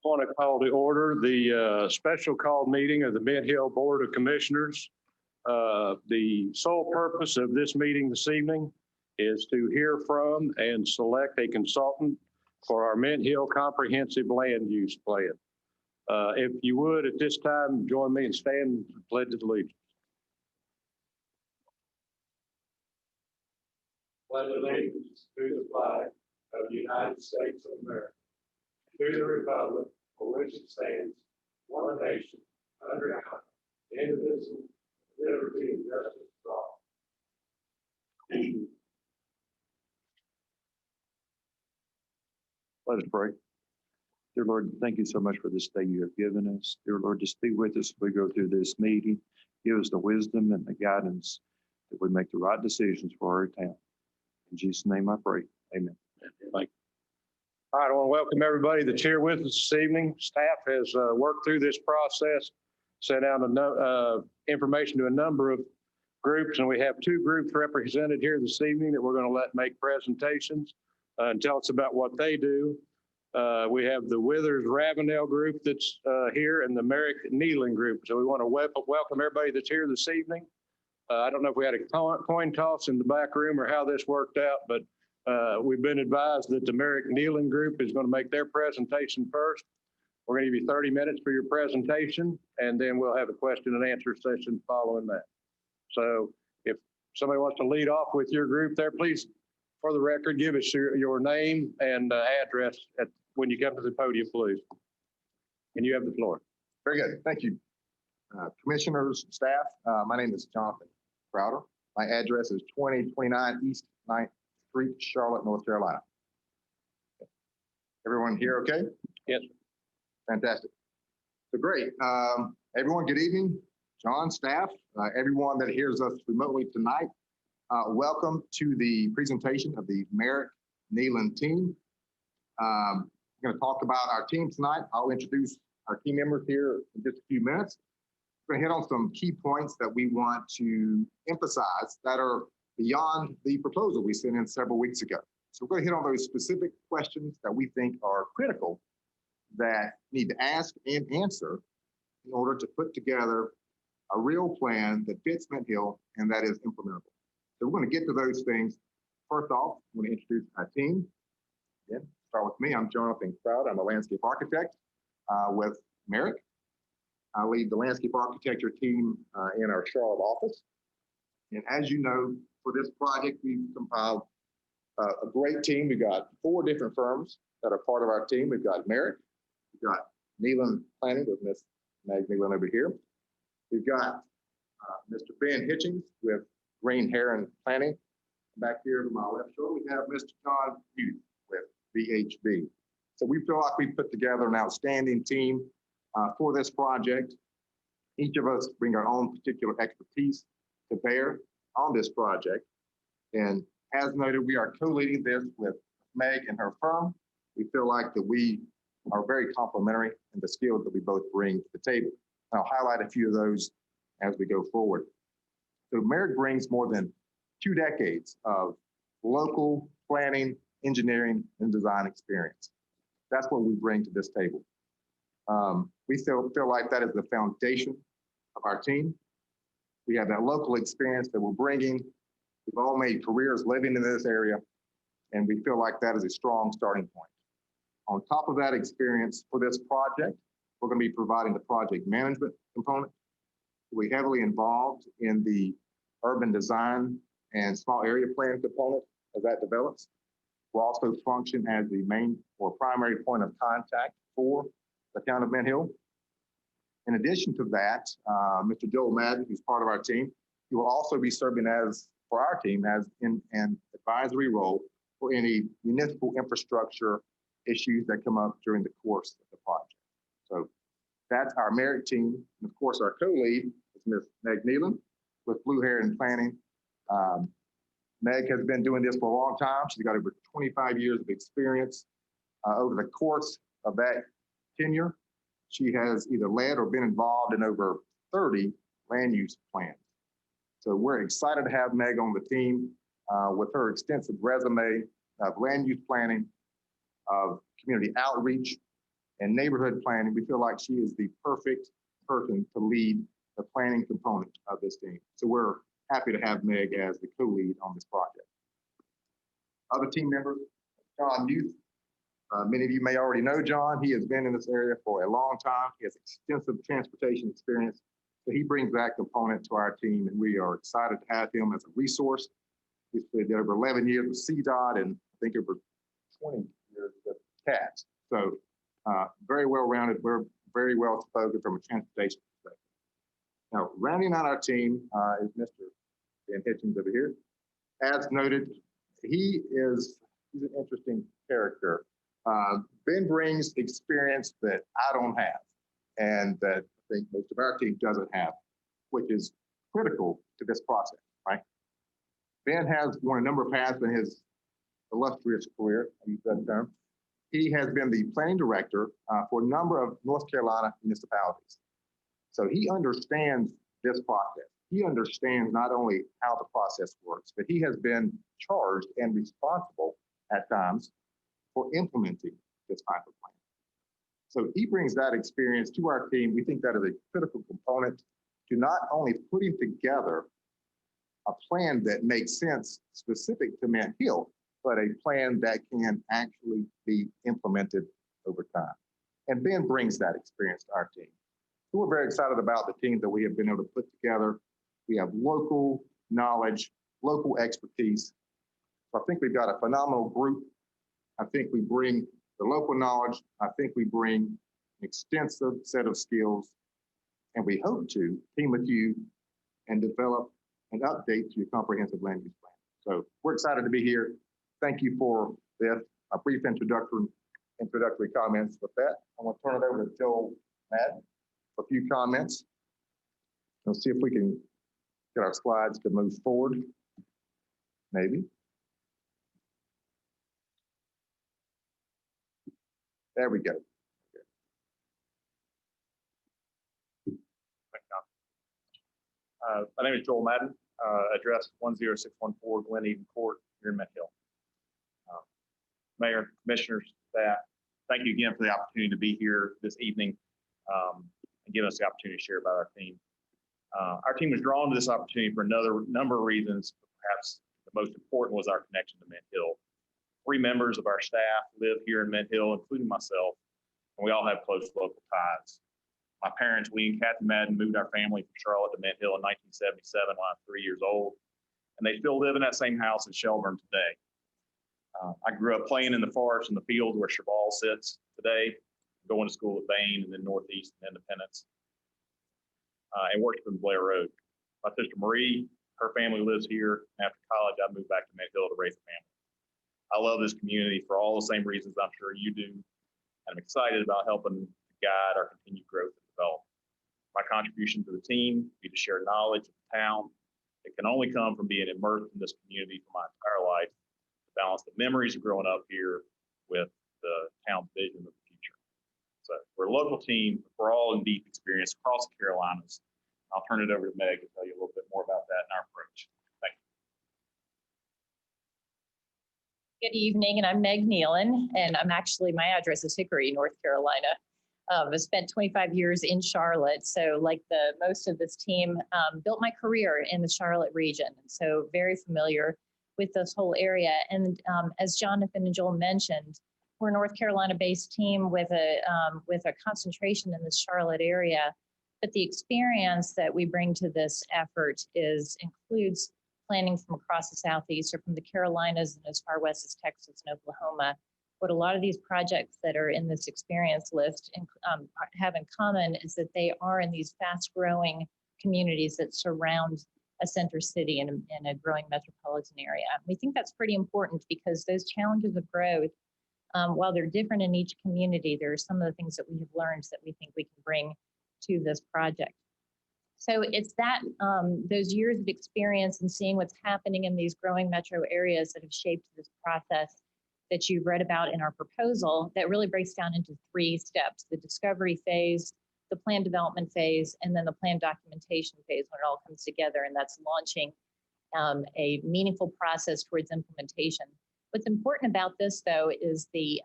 Want to call to order the special call meeting of the Mint Hill Board of Commissioners. The sole purpose of this meeting this evening is to hear from and select a consultant for our Mint Hill Comprehensive Land Use Plan. If you would, at this time, join me and stand and pledge allegiance. Pledge allegiance to the flag of the United States of America, to the republic for which it stands, one nation, under God, indivisible, liberty and justice for all. Let us pray. Dear Lord, thank you so much for this day you have given us. Dear Lord, just be with us as we go through this meeting. Give us the wisdom and the guidance that we make the right decisions for our town. In Jesus' name I pray. Amen. Thank you. All right, I want to welcome everybody that's here with us this evening. Staff has worked through this process, sent out information to a number of groups, and we have two groups represented here this evening that we're going to let make presentations and tell us about what they do. We have the Withers Ravenel group that's here and the Merrick Nealon group. So we want to welcome everybody that's here this evening. I don't know if we had a coin toss in the back room or how this worked out, but we've been advised that the Merrick Nealon group is going to make their presentation first. We're going to give you 30 minutes for your presentation, and then we'll have a question and answer session following that. So if somebody wants to lead off with your group there, please, for the record, give us your name and address when you come to the podium, please. And you have the floor. Very good. Thank you. Commissioners, staff, my name is Jonathan Crowder. My address is 2029 East 9th Street, Charlotte, North Carolina. Everyone here okay? Yes. Fantastic. So great. Everyone, good evening. John, staff, everyone that hears us remotely tonight, welcome to the presentation of the Merrick Nealon team. We're going to talk about our team tonight. I'll introduce our team members here in just a few minutes. We're going to hit on some key points that we want to emphasize that are beyond the proposal we sent in several weeks ago. So we're going to hit on those specific questions that we think are critical that need to ask and answer in order to put together a real plan that fits Mint Hill and that is implementable. So we're going to get to those things. First off, I'm going to introduce our team. Again, start with me. I'm Jonathan Crowder. I'm a landscape architect with Merrick. I lead the landscape architecture team in our Charlotte office. And as you know, for this project, we've compiled a great team. We've got 4 different firms that are part of our team. We've got Merrick, we've got Nealon Planning with Miss Meg Nealon over here. We've got Mr. Ben Hitchings with Green Heron Planning. Back here to my left shoulder, we have Mr. John Hughes with VHB. So we feel like we put together an outstanding team for this project. Each of us bring our own particular expertise to bear on this project. And as noted, we are co-leading this with Meg and her firm. We feel like that we are very complementary in the skills that we both bring to the table. I'll highlight a few of those as we go forward. So Merrick brings more than 2 decades of local planning, engineering, and design experience. That's what we bring to this table. We feel like that is the foundation of our team. We have that local experience that we're bringing. We've all made careers living in this area, and we feel like that is a strong starting point. On top of that experience for this project, we're going to be providing the project management component. We're heavily involved in the urban design and small area plan component as that develops. We'll also function as the main or primary point of contact for the town of Mint Hill. In addition to that, Mr. Joel Madden, who's part of our team, he will also be serving as, for our team, as in an advisory role for any municipal infrastructure issues that come up during the course of the project. So that's our Merrick team. And of course, our co-lead is Ms. Meg Nealon with Blue Heron Planning. Meg has been doing this for a long time. She's got over 25 years of experience. Over the course of that tenure, she has either led or been involved in over 30 land use plans. So we're excited to have Meg on the team with her extensive resume of land use planning, of community outreach, and neighborhood planning. We feel like she is the perfect person to lead the planning component of this team. So we're happy to have Meg as the co-lead on this project. Other team members, John Youth. Many of you may already know John. He has been in this area for a long time. He has extensive transportation experience. So he brings that component to our team, and we are excited to have him as a resource. He's been over 11 years with CDOT and I think over 20 years with CATS. So very well-rounded. We're very well spoken from a transportation perspective. Now, rounding out our team is Mr. Ben Hitchens over here. As noted, he's an interesting character. Ben brings experience that I don't have and that I think most of our team doesn't have, which is critical to this process, right? Ben has worn a number of hats in his illustrious career, I use that term. He has been the planning director for a number of North Carolina municipalities. So he understands this process. He understands not only how the process works, but he has been charged and responsible at times for implementing this type of plan. So he brings that experience to our team. We think that is a critical component to not only putting together a plan that makes sense specific to Mint Hill, but a plan that can actually be implemented over time. And Ben brings that experience to our team. So we're very excited about the team that we have been able to put together. We have local knowledge, local expertise. So I think we've got a phenomenal group. I think we bring the local knowledge. I think we bring an extensive set of skills. And we hope to team with you and develop an update to your comprehensive land use plan. So we're excited to be here. Thank you for this, a brief introductory comments. With that, I'm going to turn it over to Joel Madden for a few comments. Let's see if we can get our slides to move forward. Maybe. There we go. My name is Joel Madden, address 10614 Glen Eden Court here in Mint Hill. Mayor, commissioners, staff, thank you again for the opportunity to be here this evening and give us the opportunity to share about our team. Our team was drawn to this opportunity for another number of reasons. Perhaps the most important was our connection to Mint Hill. 3 members of our staff live here in Mint Hill, including myself, and we all have close local ties. My parents, Lee and Kathy Madden, moved our family from Charlotte to Mint Hill in 1977 when I was 3 years old, and they still live in that same house in Shelburne today. I grew up playing in the forest and the fields where Cheval sits today, going to school at Bain and then Northeast and Independence, and worshiping Blair Road. My sister Marie, her family lives here. After college, I moved back to Mint Hill to raise a family. I love this community for all the same reasons I'm sure you do, and I'm excited about helping to guide our continued growth and development. My contribution to the team will be to share knowledge of the town. It can only come from being immersed in this community for my entire life, to balance the memories of growing up here with the town's vision of the future. So we're a local team, we're all in deep experience across the Carolinas. I'll turn it over to Meg to tell you a little bit more about that and our approach. Thank you. Good evening, and I'm Meg Nealon, and my address is Hickory, North Carolina. I've spent 25 years in Charlotte, so like most of this team, built my career in the Charlotte region, so very familiar with this whole area. And as Jonathan and Joel mentioned, we're a North Carolina-based team with a concentration in the Charlotte area, but the experience that we bring to this effort includes planning from across the Southeast or from the Carolinas and as far west as Texas and Oklahoma. What a lot of these projects that are in this experience list have in common is that they are in these fast-growing communities that surround a center city in a growing metropolitan area. We think that's pretty important because those challenges of growth, while they're different in each community, there are some of the things that we have learned that we think we can bring to this project. So it's that those years of experience and seeing what's happening in these growing metro areas that have shaped this process that you've read about in our proposal that really breaks down into 3 steps: the discovery phase, the plan development phase, and then the plan documentation phase when it all comes together, and that's launching a meaningful process towards implementation. What's important about this, though, is the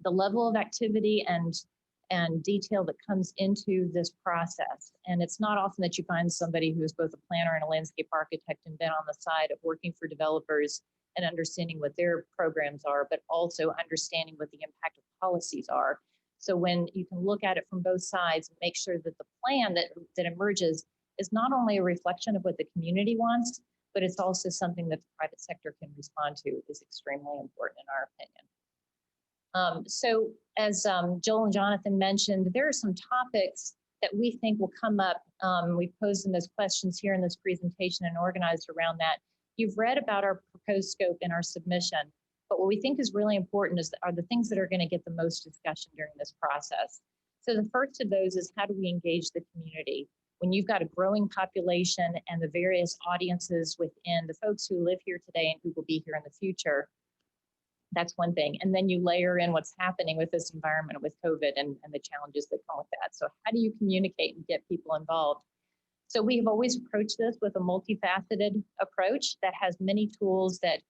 the level of activity and detail that comes into this process. And it's not often that you find somebody who is both a planner and a landscape architect and been on the side of working for developers and understanding what their programs are, but also understanding what the impact of policies are. So when you can look at it from both sides and make sure that the plan that emerges is not only a reflection of what the community wants, but it's also something that the private sector can respond to is extremely important in our opinion. So as Joel and Jonathan mentioned, there are some topics that we think will come up. We posed them as questions here in this presentation and organized around that. You've read about our proposed scope in our submission, but what we think is really important are the things that are going to get the most discussion during this process. So the first of those is, how do we engage the community? When you've got a growing population and the various audiences within the folks who live here today and who will be here in the future, that's one thing. And then you layer in what's happening with this environment with COVID and the challenges that come with that. So how do you communicate and get people involved? So we have always approached this with a multifaceted approach that has many tools that,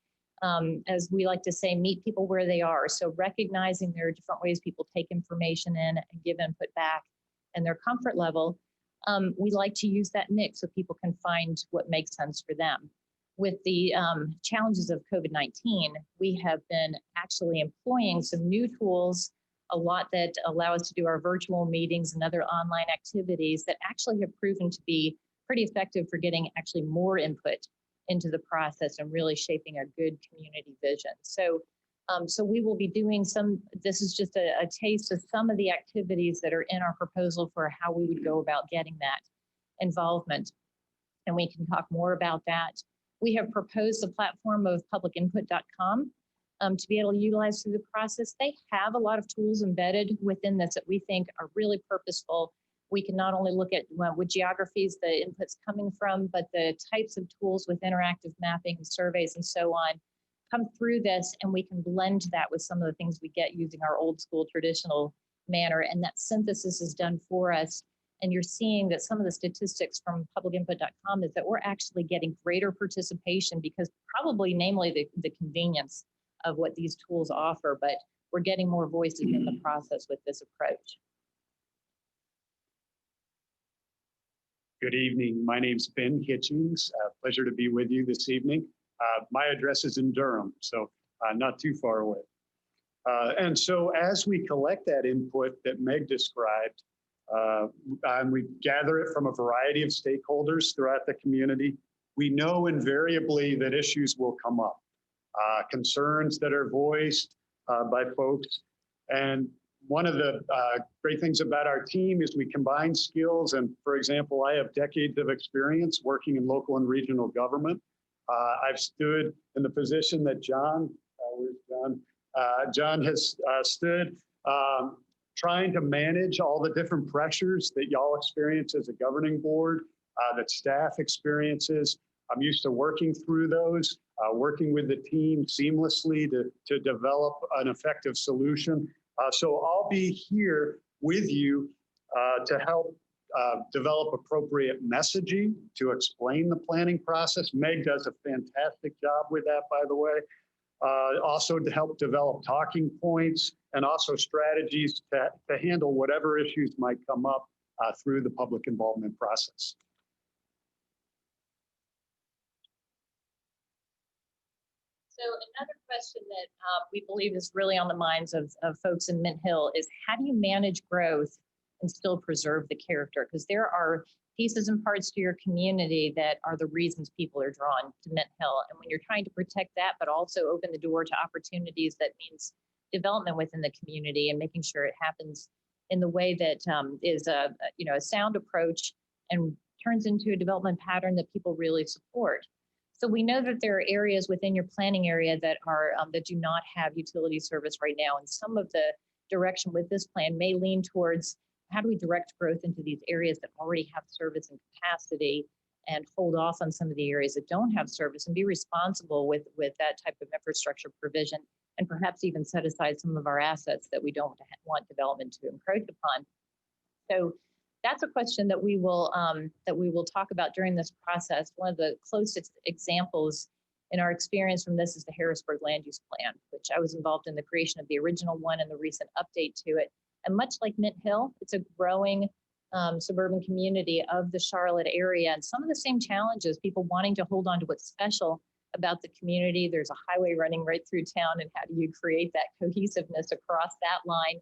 as we like to say, meet people where they are. So recognizing there are different ways people take information in and give input back and their comfort level. We like to use that mix so people can find what makes sense for them. With the challenges of COVID-19, we have been actually employing some new tools, a lot that allow us to do our virtual meetings and other online activities that actually have proven to be pretty effective for getting actually more input into the process and really shaping a good community vision. So, so we will be doing this is just a taste of some of the activities that are in our proposal for how we would go about getting that involvement. And we can talk more about that. We have proposed a platform of publicinput.com to be able to utilize through the process. They have a lot of tools embedded within this that we think are really purposeful. We can not only look at what geographies the input's coming from, but the types of tools with interactive mapping, surveys, and so on come through this, and we can blend that with some of the things we get using our old school traditional manner, and that synthesis is done for us. And you're seeing that some of the statistics from publicinput.com is that we're actually getting greater participation because probably namely the convenience of what these tools offer, but we're getting more voices in the process with this approach. Good evening. My name's Ben Hitchings. Pleasure to be with you this evening. My address is in Durham, so not too far away. And so as we collect that input that Meg described, and we gather it from a variety of stakeholders throughout the community, we know invariably that issues will come up, concerns that are voiced by folks. And one of the great things about our team is we combine skills. And for example, I have decades of experience working in local and regional government. I've stood in the position that John, where's John? John has stood, trying to manage all the different pressures that y'all experience as a governing board, that staff experiences. I'm used to working through those, working with the team seamlessly to develop an effective solution. So I'll be here with you to help develop appropriate messaging to explain the planning process. Meg does a fantastic job with that, by the way. Also to help develop talking points and also strategies to handle whatever issues might come up through the public involvement process. So another question that we believe is really on the minds of folks in Mint Hill is, how do you manage growth and still preserve the character? Because there are pieces and parts to your community that are the reasons people are drawn to Mint Hill. And when you're trying to protect that, but also open the door to opportunities, that means development within the community and making sure it happens in the way that is a sound approach and turns into a development pattern that people really support. So we know that there are areas within your planning area that are that do not have utility service right now. And some of the direction with this plan may lean towards, how do we direct growth into these areas that already have service and capacity, and hold off on some of the areas that don't have service and be responsible with that type of infrastructure provision, and perhaps even set aside some of our assets that we don't want development to encroach upon. So that's a question that we will talk about during this process. One of the closest examples And our experience from this is the Harrisburg Land Use Plan, which I was involved in the creation of the original one and the recent update to it. And much like Mint Hill, it's a growing suburban community of the Charlotte area, and some of the same challenges, people wanting to hold on to what's special about the community. There's a highway running right through town, and how do you create that cohesiveness across that line?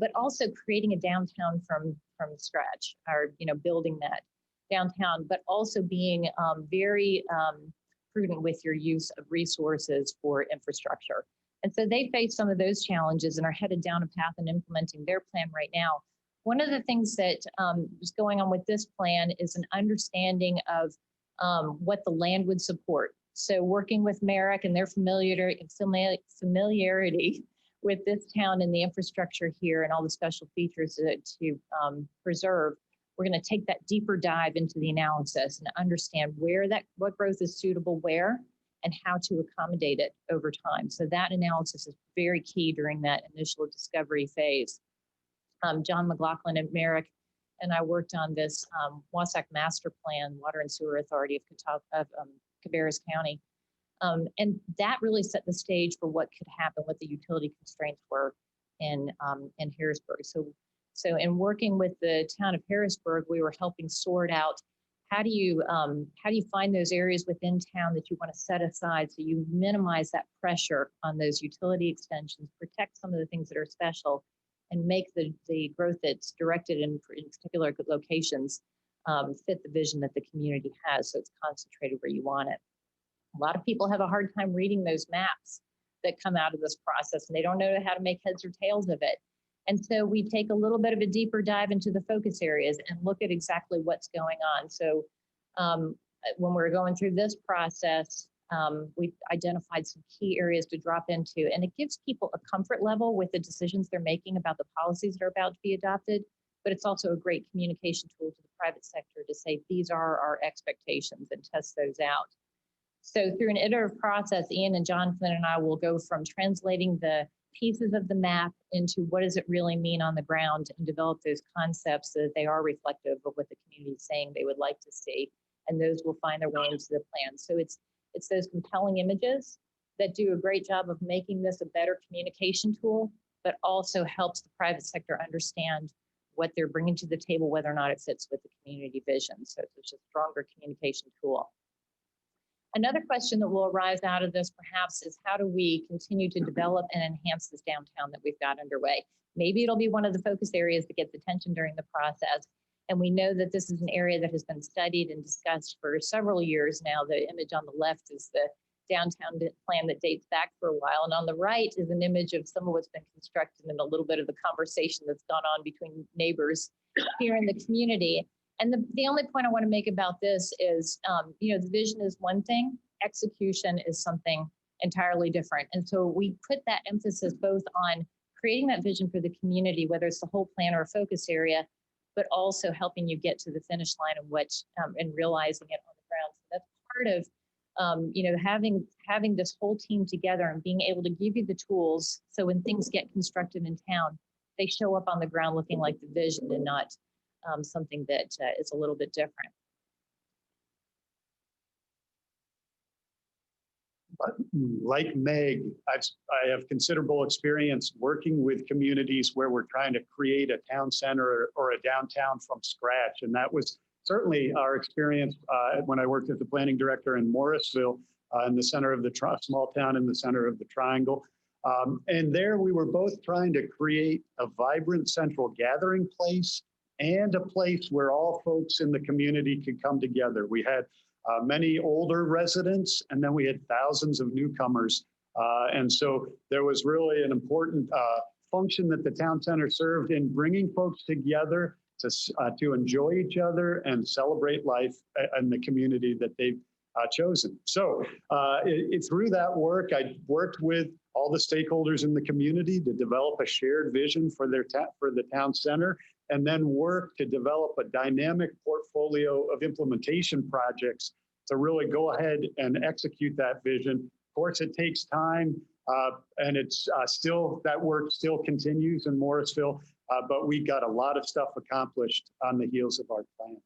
But also creating a downtown from scratch, or building that downtown, but also being very prudent with your use of resources for infrastructure. And so they face some of those challenges and are headed down a path and implementing their plan right now. One of the things that is going on with this plan is an understanding of what the land would support. So working with Merrick and their familiarity with this town and the infrastructure here and all the special features to preserve, we're going to take that deeper dive into the analysis and understand what growth is suitable where and how to accommodate it over time. So that analysis is very key during that initial discovery phase. John McLaughlin and Merrick and I worked on this Wasatch Master Plan, Water and Sewer Authority of Cabarrus County. And that really set the stage for what could happen, what the utility constraints were in Harrisburg. So in working with the town of Harrisburg, we were helping sort out how do you find those areas within town that you want to set aside so you minimize that pressure on those utility extensions, protect some of the things that are special, and make the growth that's directed in particular locations fit the vision that the community has, so it's concentrated where you want it. A lot of people have a hard time reading those maps that come out of this process, and they don't know how to make heads or tails of it. And so we take a little bit of a deeper dive into the focus areas and look at exactly what's going on. So when we're going through this process, we identified some key areas to drop into, and it gives people a comfort level with the decisions they're making about the policies that are about to be adopted. But it's also a great communication tool to the private sector to say, these are our expectations, and test those out. So through an iterative process, Ian and Jonathan and I will go from translating the pieces of the map into what does it really mean on the ground, and develop those concepts so that they are reflective of what the community is saying they would like to see. And those will find their way into the plan. So it's those compelling images that do a great job of making this a better communication tool, but also helps the private sector understand what they're bringing to the table, whether or not it fits with the community vision. So it's a stronger communication tool. Another question that will arise out of this perhaps is, how do we continue to develop and enhance this downtown that we've got underway? Maybe it'll be one of the focus areas that gets attention during the process. And we know that this is an area that has been studied and discussed for several years now. The image on the left is the downtown plan that dates back for a while. And on the right is an image of some of what's been constructed and a little bit of the conversation that's gone on between neighbors here in the community. And the only point I want to make about this is, the vision is one thing, execution is something entirely different. And so we put that emphasis both on creating that vision for the community, whether it's the whole plan or a focus area, but also helping you get to the finish line of and realizing it on the ground. So that's part of, having this whole team together and being able to give you the tools. So when things get constructed in town, they show up on the ground looking like the vision and not something that is a little bit different. Like Meg, I have considerable experience working with communities where we're trying to create a town center or a downtown from scratch. And that was certainly our experience when I worked as the planning director in Morrisville, in the center of the small town in the center of the triangle. And there we were both trying to create a vibrant central gathering place and a place where all folks in the community could come together. We had many older residents, and then we had thousands of newcomers. And so there was really an important function that the town center served in bringing folks together to enjoy each other and celebrate life in the community that they've chosen. So through that work, I worked with all the stakeholders in the community to develop a shared vision for the town center, and then work to develop a dynamic portfolio of implementation projects to really go ahead and execute that vision. Of course, it takes time, and it's that work still continues in Morrisville, but we got a lot of stuff accomplished on the heels of our plan.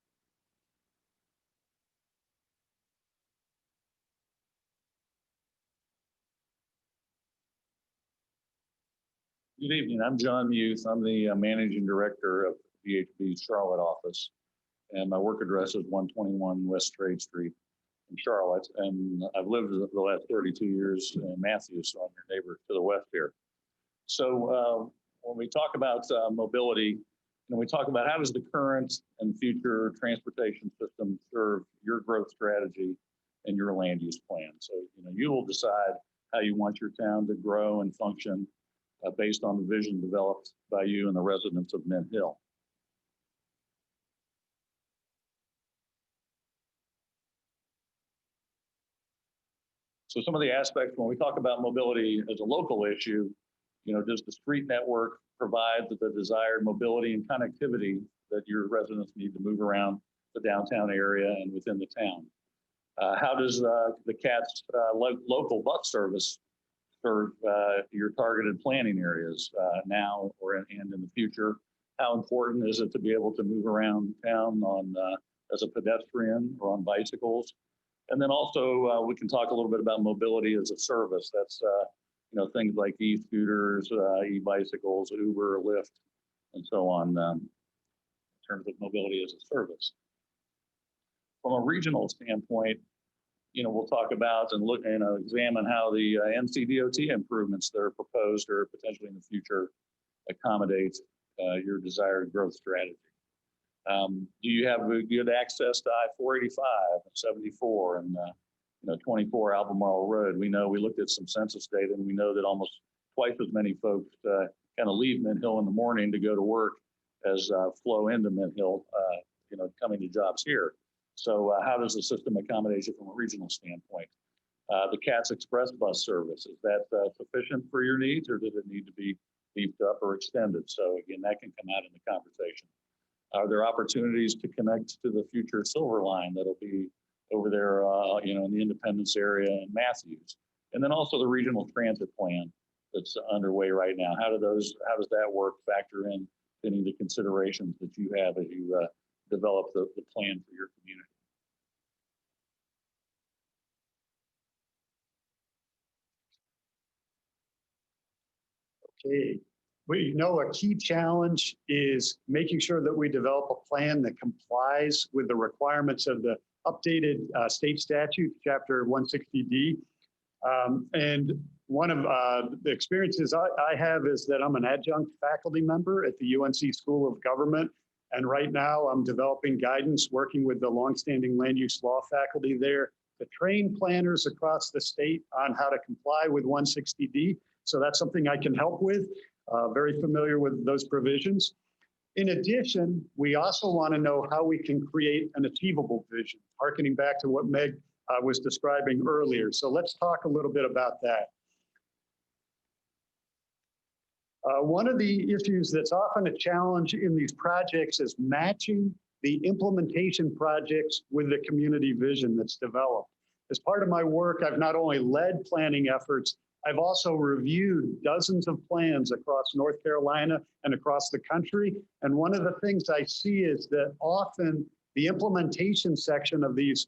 Good evening. I'm John Muth. I'm the managing director of VHB's Charlotte office. And my work address is 121 West Trade Street in Charlotte. And I've lived the last 32 years in Matthews, so I'm your neighbor to the west here. So when we talk about mobility, and we talk about how does the current and future transportation system serve your growth strategy and your land use plan. So, you will decide how you want your town to grow and function based on the vision developed by you and the residents of Mint Hill. So some of the aspects when we talk about mobility as a local issue, does the street network provide the desired mobility and connectivity that your residents need to move around the downtown area and within the town? How does the CAT's local bus service serve your targeted planning areas now and in the future? How important is it to be able to move around town as a pedestrian or on bicycles? And then also we can talk a little bit about mobility as a service. That's things like e-scooters, e-bicycles, Uber, Lyft, and so on in terms of mobility as a service. From a regional standpoint, we'll talk about and look and examine how the NCDOT improvements that are proposed or potentially in the future accommodate your desired growth strategy. Do you have good access to I-485, 74, and 24 Albemarle Road? We looked at some census data, and we know that almost twice as many folks kind of leave Mint Hill in the morning to go to work as flow into Mint Hill, coming to jobs here. So how does the system accommodate you from a regional standpoint? The CAT's Express bus service, is that sufficient for your needs, or does it need to be beefed up or extended? So again, that can come out in the conversation. Are there opportunities to connect to the future Silver Line that'll be over there, in the Independence area and Matthews? And then also the regional transit plan that's underway right now. How does that work factor in any of the considerations that you have as you develop the plan for your community? Okay. We know a key challenge is making sure that we develop a plan that complies with the requirements of the updated state statute, Chapter 160D. And one of the experiences I have is that I'm an adjunct faculty member at the UNC School of Government. And right now I'm developing guidance working with the longstanding land use law faculty there to train planners across the state on how to comply with 160D. So that's something I can help with. Very familiar with those provisions. In addition, we also want to know how we can create an achievable vision, harkening back to what Meg was describing earlier. So let's talk a little bit about that. One of the issues that's often a challenge in these projects is matching the implementation projects with the community vision that's developed. As part of my work, I've not only led planning efforts, I've also reviewed dozens of plans across North Carolina and across the country. And one of the things I see is that often the implementation section of these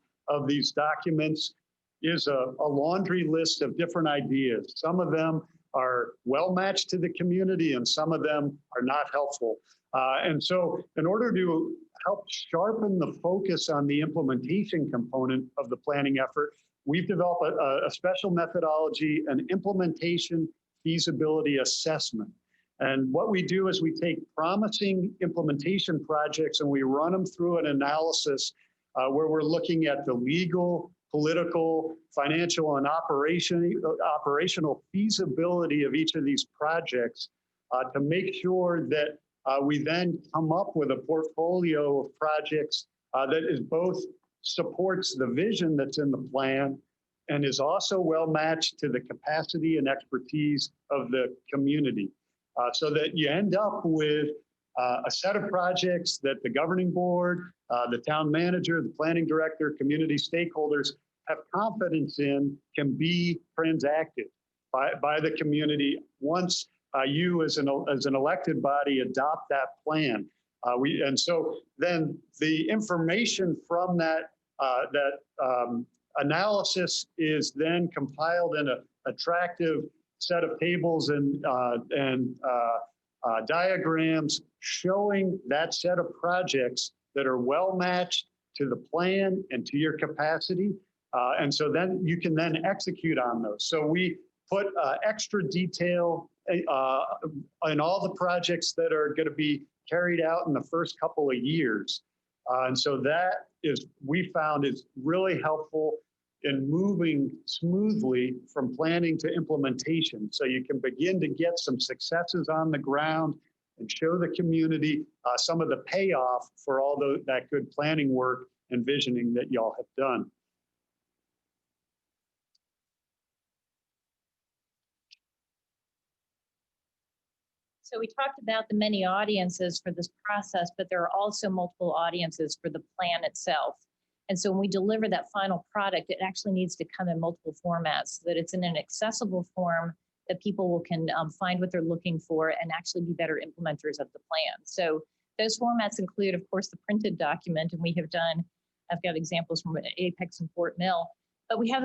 documents is a laundry list of different ideas. Some of them are well matched to the community and some of them are not helpful. And so in order to help sharpen the focus on the implementation component of the planning effort, we've developed a special methodology, an implementation feasibility assessment. And what we do is we take promising implementation projects and we run them through an analysis where we're looking at the legal, political, financial, and operational feasibility of each of these projects to make sure that we then come up with a portfolio of projects that is both supports the vision that's in the plan and is also well matched to the capacity and expertise of the community so that you end up with a set of projects that the governing board, the town manager, the planning director, community stakeholders have confidence in can be transacted by the community once you as an elected body adopt that plan. And so then the information from that analysis is then compiled in an attractive set of tables and diagrams showing that set of projects that are well matched to the plan and to your capacity. And so then you can then execute on those. So we put extra detail in all the projects that are going to be carried out in the first couple of years. And so that is, we found, is really helpful in moving smoothly from planning to implementation. So you can begin to get some successes on the ground and show the community some of the payoff for all that good planning work and visioning that y'all have done. So we talked about the many audiences for this process, but there are also multiple audiences for the plan itself. And so when we deliver that final product, it actually needs to come in multiple formats so that it's in an accessible form that people can find what they're looking for and actually be better implementers of the plan. So those formats include, of course, the printed document, and we have done, I've got examples from Apex and Fort Mill, but we have,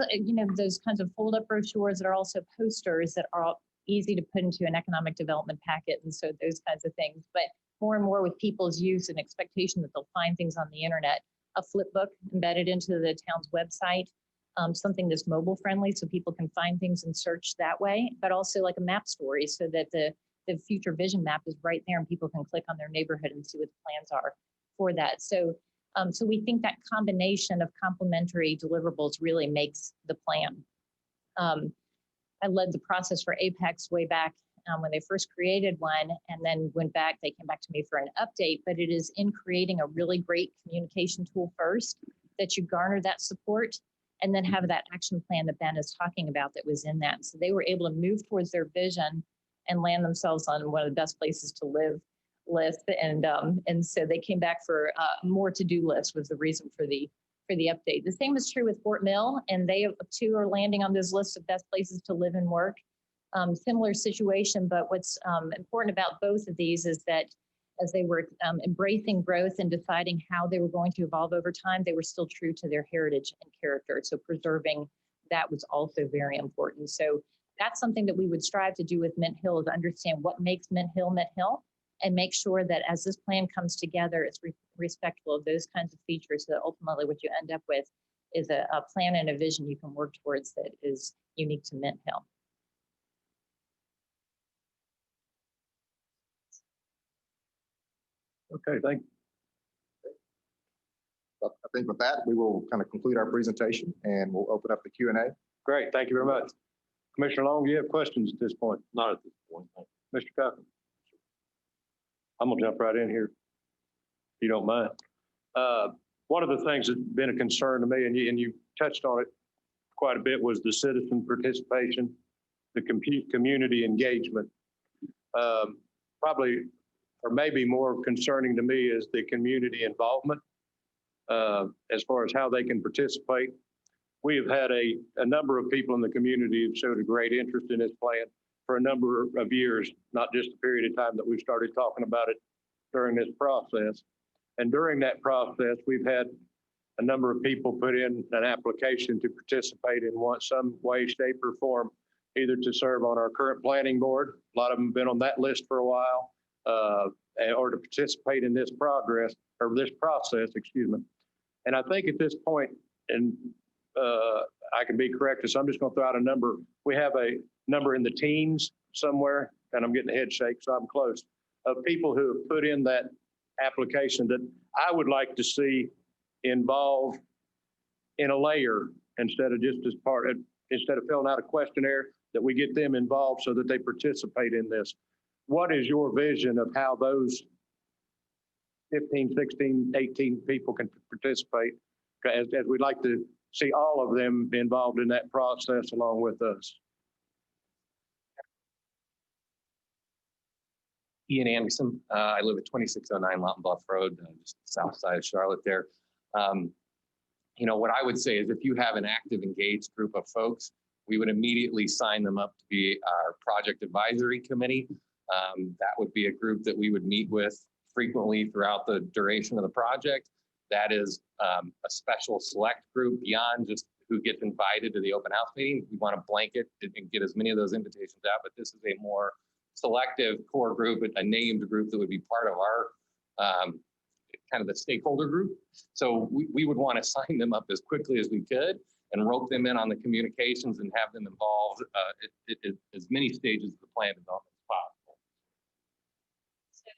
those kinds of fold-up brochures that are also posters that are easy to put into an economic development packet, and so those kinds of things. But more and more with people's use and expectation that they'll find things on the internet, a flip book embedded into the town's website, something that's mobile friendly so people can find things and search that way, but also like a map story so that the future vision map is right there and people can click on their neighborhood and see what the plans are for that. So, so we think that combination of complementary deliverables really makes the plan. I led the process for Apex way back when they first created one, and then went back, they came back to me for an update, but it is in creating a really great communication tool first, that you garner that support, and then have that action plan that Ben is talking about that was in that. So they were able to move towards their vision and land themselves on one of the best places to live list. And so they came back for more to-do list was the reason for the update. The same is true with Fort Mill, and they too are landing on those lists of best places to live and work. Similar situation, but what's important about both of these is that as they were embracing growth and deciding how they were going to evolve over time, they were still true to their heritage and character. So preserving that was also very important. So that's something that we would strive to do with Mint Hill, is understand what makes Mint Hill, and make sure that as this plan comes together, it's respectful of those kinds of features, so that ultimately what you end up with is a plan and a vision you can work towards that is unique to Mint Hill. Okay, thank you. I think with that, we will kind of conclude our presentation and we'll open up the Q&A. Great, thank you very much. Commissioner Long, do you have questions at this point? Not at this point. Mr. Cochran? I'm gonna jump right in here, if you don't mind. One of the things that's been a concern to me, and you touched on it quite a bit, was the citizen participation, the community engagement. Probably, or maybe more concerning to me, is the community involvement as far as how they can participate. We have had a number of people in the community who showed a great interest in this plan for a number of years, not just the period of time that we started talking about it during this process. And during that process, we've had a number of people put in an application to participate in some way, shape, or form, either to serve on our current planning board. A lot of them have been on that list for a while, or to participate in this process, excuse me. And I think at this point, and I can be corrected, so I'm just going to throw out a number. We have a number in the teens somewhere, and I'm getting a head shake, so I'm close, of people who have put in that application that I would like to see involved in a layer instead of just instead of filling out a questionnaire, that we get them involved so that they participate in this. What is your vision of how those 15, 16, 18 people can participate, as we'd like to see all of them be involved in that process along with us? Ian Anderson. I live at 2609 Mountain Bluff Road, just south side of Charlotte there. What I would say is if you have an active, engaged group of folks, we would immediately sign them up to be our project advisory committee. That would be a group that we would meet with frequently throughout the duration of the project. That is a special select group beyond just who gets invited to the open house meeting. We want to blanket and get as many of those invitations out, but this is a more selective core group, a named group that would be part of our kind of the stakeholder group. So we would want to sign them up as quickly as we could and rope them in on the communications and have them involved at as many stages of the plan development as possible. So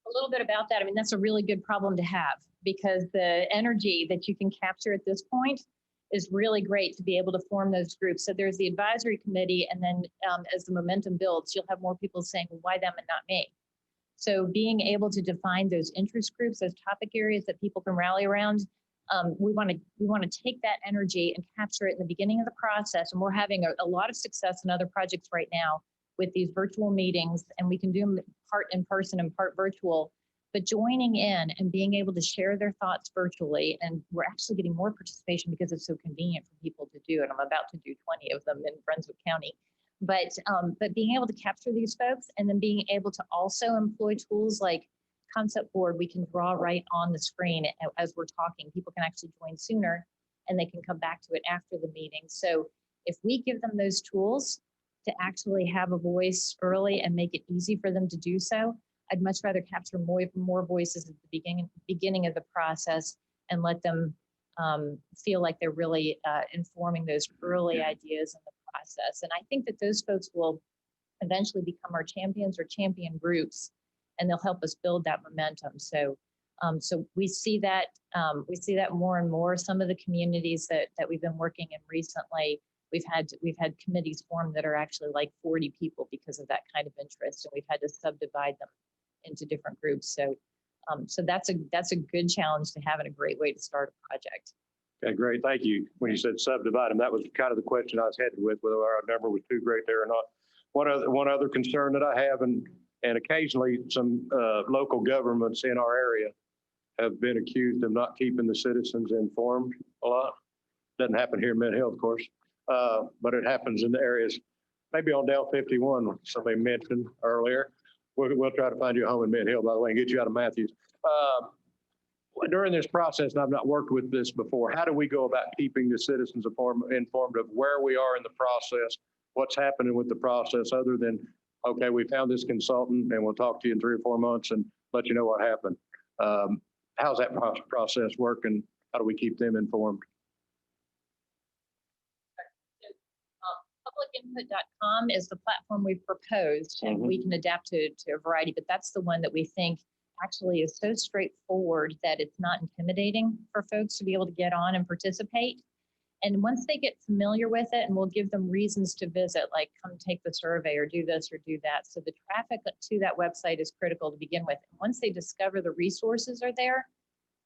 a little bit about that. I mean, that's a really good problem to have because the energy that you can capture at this point is really great to be able to form those groups. So there's the advisory committee, and then as the momentum builds, you'll have more people saying, well, why them and not me? So being able to define those interest groups, those topic areas that people can rally around, we want to take that energy and capture it in the beginning of the process. And we're having a lot of success in other projects right now with these virtual meetings, and we can do them part in person and part virtual. But joining in and being able to share their thoughts virtually, and we're actually getting more participation because it's so convenient for people to do it. I'm about to do 20 of them in Brunswick County. But being able to capture these folks and then being able to also employ tools like Concept Board, we can draw right on the screen as we're talking. People can actually join sooner and they can come back to it after the meeting. So if we give them those tools to actually have a voice early and make it easy for them to do so, I'd much rather capture more voices at the beginning of the process and let them feel like they're really informing those early ideas in the process. And I think that those folks will eventually become our champions or champion groups, and they'll help us build that momentum. So we see that more and more. Some of the communities that we've been working in recently, we've had committees formed that are actually like 40 people because of that kind of interest, and we've had to subdivide them into different groups. So that's a good challenge to have and a great way to start a project. Okay, great. Thank you. When you said subdivide them, that was kind of the question I was headed with, whether our number was too great there or not. One other concern that I have, and occasionally some local governments in our area have been accused of not keeping the citizens informed a lot. Doesn't happen here in Mint Hill, of course, but it happens in the areas, maybe on Dale 51, somebody mentioned earlier. We'll try to find you a home in Mint Hill, by the way, and get you out of Matthews. During this process, and I've not worked with this before, how do we go about keeping the citizens informed of where we are in the process, what's happening with the process, other than, okay, we found this consultant and we'll talk to you in 3 or 4 months and let you know what happened. How's that process work, and how do we keep them informed? Publicinput.com is the platform we've proposed, and we can adapt to a variety, but that's the one that we think actually is so straightforward that it's not intimidating for folks to be able to get on and participate. And once they get familiar with it, and we'll give them reasons to visit, like come take the survey or do this or do that. So the traffic to that website is critical to begin with. And once they discover the resources are there,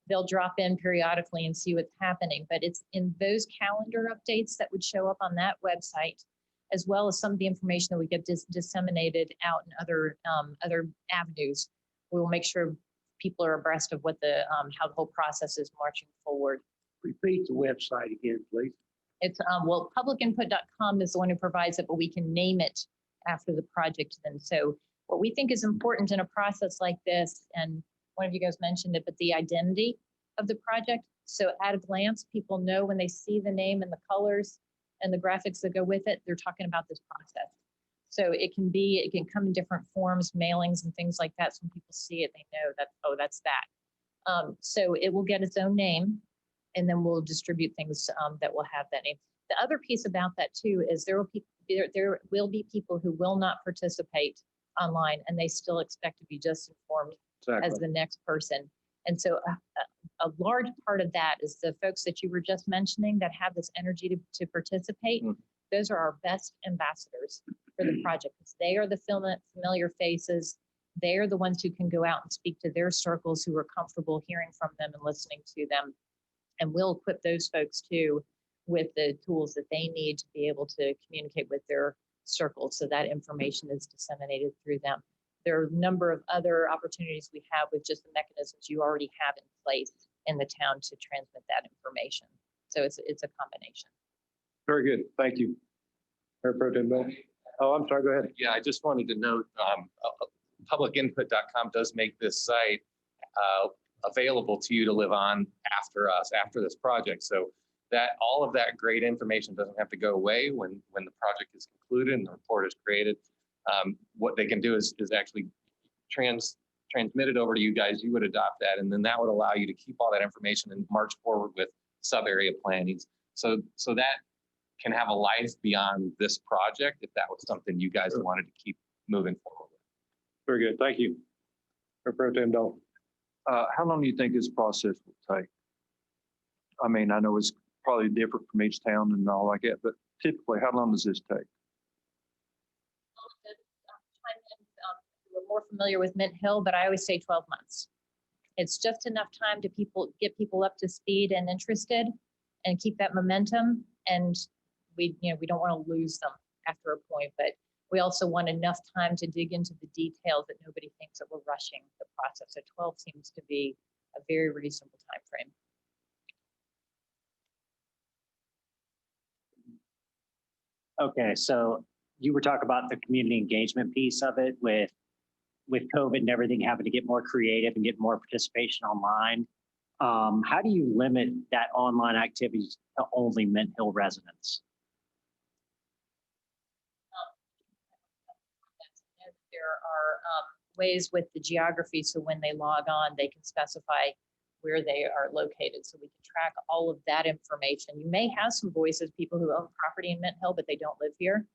they'll drop in periodically and see what's happening. But it's in those calendar updates that would show up on that website, as well as some of the information that we get disseminated out in other avenues. We will make sure people are abreast of what how the whole process is marching forward. Repeat the website again, please. It's publicinput.com is the one who provides it, but we can name it after the project then. So what we think is important in a process like this, and one of you guys mentioned it, but the identity of the project. So at a glance, people know when they see the name and the colors and the graphics that go with it, they're talking about this process. So it can come in different forms, mailings and things like that. So when people see it, they know that, oh, that's that. So it will get its own name, and then we'll distribute things that will have that name. The other piece about that too is there will be people who will not participate online, and they still expect to be just informed as the next person. And so a large part of that is the folks that you were just mentioning that have this energy to participate. Those are our best ambassadors for the project. They are the familiar faces. They are the ones who can go out and speak to their circles, who are comfortable hearing from them and listening to them. And we'll equip those folks too with the tools that they need to be able to communicate with their circles, so that information is disseminated through them. There are a number of other opportunities we have with just the mechanisms you already have in place in the town to transmit that information. So it's a combination. Very good. Thank you. Mayor Pro Tem Bill. Oh, I'm sorry. Go ahead. Yeah, I just wanted to note, publicinput.com does make this site available to you to live on after this project. So that all of that great information doesn't have to go away when the project is concluded and the report is created. What they can do is actually transmit it over to you guys. You would adopt that, and then that would allow you to keep all that information and march forward with sub-area plannings. So that can have a life beyond this project if that was something you guys wanted to keep moving forward with. Very good. Thank you. Mayor Pro Tem Dalton. How long do you think this process will take? I mean, I know it's probably different from each town and all like that, but typically, how long does this take? We're more familiar with Mint Hill, but I always say 12 months. It's just enough time to get people up to speed and interested and keep that momentum. And we don't want to lose them after a point, but we also want enough time to dig into the details that nobody thinks that we're rushing the process. So 12 seems to be a very reasonable time frame. Okay, so you were talking about the community engagement piece of it with COVID and everything, having to get more creative and get more participation online. How do you limit that online activities to only Mint Hill residents? There are ways with the geography, so when they log on, they can specify where they are located, so we can track all of that information. You may have some voices, people who own property in Mint Hill, but they don't live here.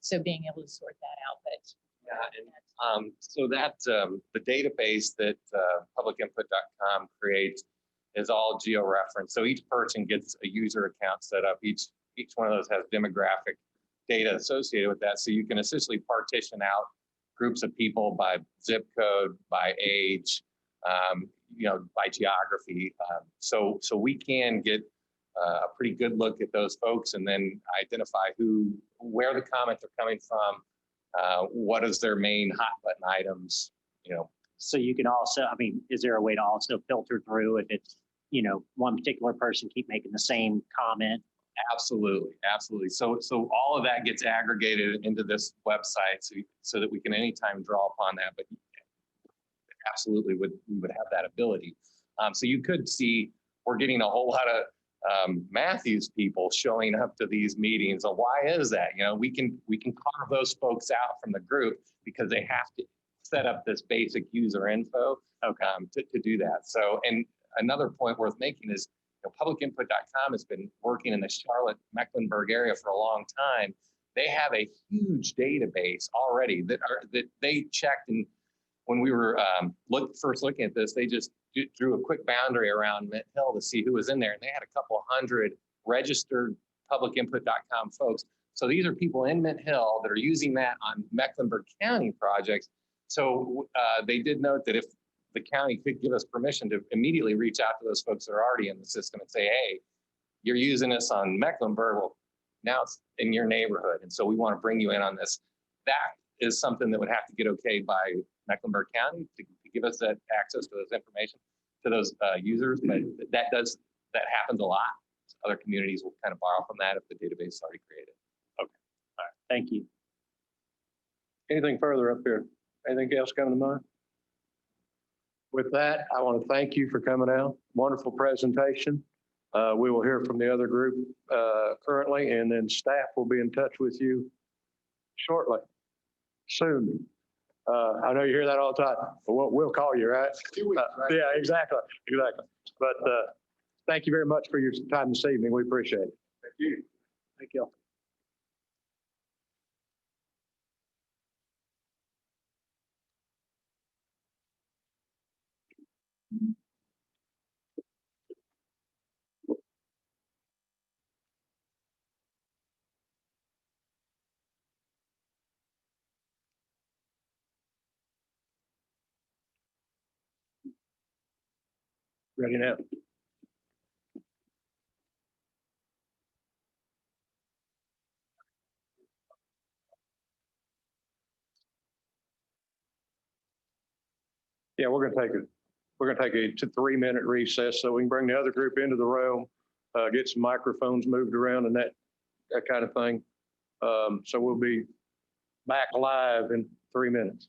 So being able to sort that out, but. Yeah, and so that the database that publicinput.com creates is all geo-referenced. So each person gets a user account set up. Each one of those has demographic data associated with that. So you can essentially partition out groups of people by zip code, by age, by geography. So we can get a pretty good look at those folks and then identify where the comments are coming from, what is their main hot button items, So you can also, I mean, is there a way to also filter through if it's, one particular person keep making the same comment? Absolutely. So all of that gets aggregated into this website so that we can anytime draw upon that, but absolutely we would have that ability. So you could see we're getting a whole lot of Matthews people showing up to these meetings. So why is that? We can carve those folks out from the group because they have to set up this basic user info to do that. So, and another point worth making is publicinput.com has been working in the Charlotte Mecklenburg area for a long time. They have a huge database already that they checked, and when we were first looking at this, they just drew a quick boundary around Mint Hill to see who was in there, and they had a couple hundred registered publicinput.com folks. So these are people in Mint Hill that are using that on Mecklenburg County projects. So they did note that if the county could give us permission to immediately reach out to those folks that are already in the system and say, hey, you're using this on Mecklenburg, well, now it's in your neighborhood, and so we want to bring you in on this. That is something that would have to get okayed by Mecklenburg County to give us that access to those information to those users, but that happens a lot. Other communities will kind of borrow from that if the database is already created. Okay, all right, thank you. Anything further up here? Anything else coming to mind? With that, I want to thank you for coming out. Wonderful presentation. We will hear from the other group currently, and then staff will be in touch with you shortly, soon. I know you hear that all the time, but we'll call you, right? 2 weeks, right? Yeah, exactly. But thank you very much for your time this evening. We appreciate it. Thank you. Thank you. Ready now. Yeah, we're gonna take a 3-minute recess so we can bring the other group into the room, get some microphones moved around and that kind of thing. So we'll be back live in 3 minutes.